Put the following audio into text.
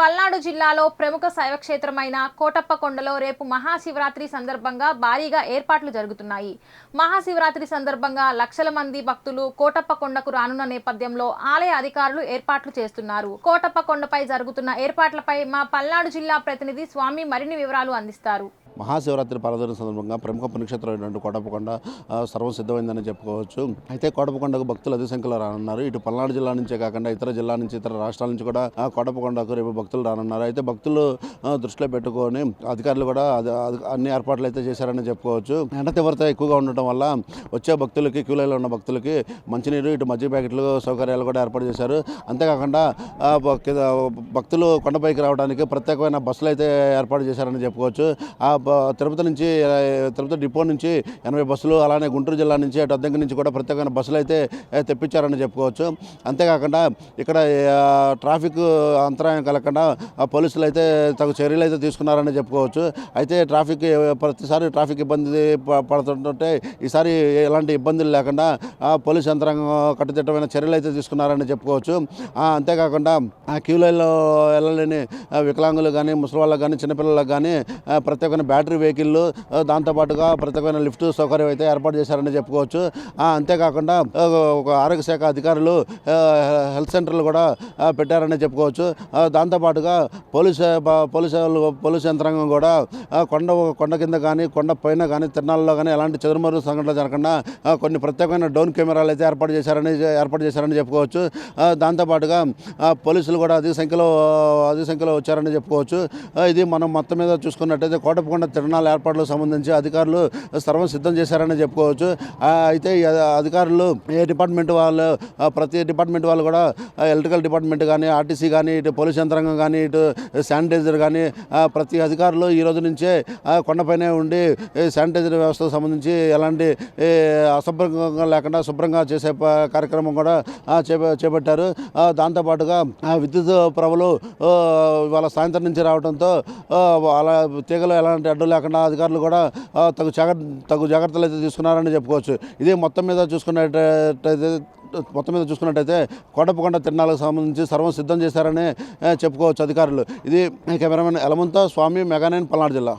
పల్నాడు జిల్లాలో ప్రముఖ శైవ క్షేత్రమైన కోటప్పకొండలో రేపు మహాశివరాత్రి సందర్భంగా భారీగా ఏర్పాట్లు జరుగుతున్నాయి. మహాశివరాత్రి సందర్భంగా లక్షల మంది భక్తులు కోటప్పకొండకు రానున్న నేపథ్యంలో ఆలయ అధికారులు ఏర్పాట్లు చేస్తున్నారు. కోటప్పకొండపై జరుగుతున్న ఏర్పాట్లపై మా పల్నాడు జిల్లా ప్రతినిధి స్వామి మరిన్ని వివరాలు అందిస్తారు. మహాశివరాత్రి పర్వదిన సందర్భంగా ప్రముఖ పుణ్యక్షేత్రమైనటువంటి కోటప్పకొండ సర్వం సిద్ధమైందని చెప్పుకోవచ్చు. అయితే కోటప్పకొండకు భక్తులు అధిక సంఖ్యలో రానున్నారు. ఇటు పల్నాడు జిల్లా నుంచే కాకుండా ఇతర జిల్లా నుంచి ఇతర రాష్ట్రాల నుంచి కూడా కోటప్పకొండకు రేపు భక్తులు రానున్నారు. అయితే భక్తులు దృష్టిలో పెట్టుకొని అధికారులు కూడా అన్ని ఏర్పాట్లు అయితే చేశారని చెప్పుకోవచ్చు. ఎండ తీవ్రత ఎక్కువగా ఉండటం వల్ల వచ్చే భక్తులకి క్యూలైన్లో ఉన్న భక్తులకి మంచినీరు ఇటు మజ్జిగ ప్యాకెట్లు సౌకర్యాలు కూడా ఏర్పాటు చేశారు. అంతేకాకుండా భక్తులు కొండపైకి రావడానికి ప్రత్యేకమైన బస్సులు అయితే ఏర్పాటు చేశారని చెప్పుకోవచ్చు. తిరుపతి డిపో నుంచి 80 బస్సులు, అలానే గుంటూరు జిల్లా నుంచి అటు అద్దెంకి నుంచి కూడా ప్రత్యేకమైన బస్సులు అయితే తెప్పించారని చెప్పుకోవచ్చు. అంతేకాకుండా ఇక్కడ ట్రాఫిక్ అంతరాయం కలగకుండా పోలీసులు అయితే తగు చర్యలు అయితే తీసుకున్నారని చెప్పుకోవచ్చు. అయితే ప్రతిసారి ట్రాఫిక్ ఇబ్బంది పడుతుంటే ఈసారి ఎలాంటి ఇబ్బందులు లేకుండా పోలీసు యంత్రాంగం కట్టుదిట్టమైన చర్యలు అయితే తీసుకున్నారని చెప్పుకోవచ్చు. అంతేకాకుండా క్యూ లైన్లో వెళ్ళలేని వికలాంగులు కానీ, ముసలి వాళ్ళకు కానీ, చిన్నపిల్లలకు కానీ ప్రత్యేకమైన బ్యాటరీ వెహికల్లు, దాంతోపాటుగా ప్రత్యేకమైన లిఫ్ట్ సౌకర్యం అయితే ఏర్పాటు చేశారని చెప్పుకోవచ్చు. అంతేకాకుండా ఒక ఆరోగ్య శాఖ అధికారులు హెల్త్ సెంటర్లు కూడా పెట్టారని చెప్పుకోవచ్చు. దాంతోపాటుగా పోలీసు యంత్రాంగం కూడా కొండ కింద కానీ, కొండ పైన కానీ, తిరణాలలో కానీ ఎలాంటి చెదురుమరు సంఘటనలు జరగకుండా కొన్ని ప్రత్యేకమైన డ్రోన్ కెమెరాలు అయితే ఏర్పాటు చేశారని చెప్పుకోవచ్చు. దాంతోపాటుగా పోలీసులు కూడా అధిక సంఖ్యలో వచ్చారని చెప్పుకోవచ్చు. ఇది మనం మొత్తం మీద చూసుకున్నట్టయితే కోటప్పకొండ తిరణాల ఏర్పాట్లకు సంబంధించి అధికారులు సర్వం సిద్ధం చేశారని చెప్పుకోవచ్చు. అయితే ఈ అధికారులు ప్రతి డిపార్ట్మెంట్ వాళ్ళు కూడా ఎలక్ట్రికల్ డిపార్ట్మెంట్ కానీ, ఆర్టీసీ కానీ, ఇటు పోలీస్ యంత్రాంగం కానీ, ఇటు శానిటైజర్ కానీ ప్రతి అధికారులు ఈ రోజు నుంచే కొండపైనే ఉండి శానిటైజర్ వ్యవస్థకు సంబంధించి ఎలాంటి అశుభ్రంగా లేకుండా శుభ్రంగా చేసే కార్యక్రమం కూడా చేపట్టారు. దాంతోపాటుగా విద్యుత్ ప్రభలు ఇవాళ సాయంత్రం నుంచి రావడంతో అలా తీగలు ఎలాంటి అడ్డు లేకుండా అధికారులు కూడా తగు జాగ్రత్తలు అయితే తీసుకున్నారని చెప్పుకోవచ్చు. ఇదే మొత్తం మీద చూసుకున్నట్టయితే కోటప్పకొండ తిరణాలకు సంబంధించి సర్వం సిద్ధం చేశారని చెప్పుకోవచ్చు అధికారులు. ఇది కెమెరామెన్ ఎలమంతో స్వామి, మెగా 9, పల్నాడు జిల్లా.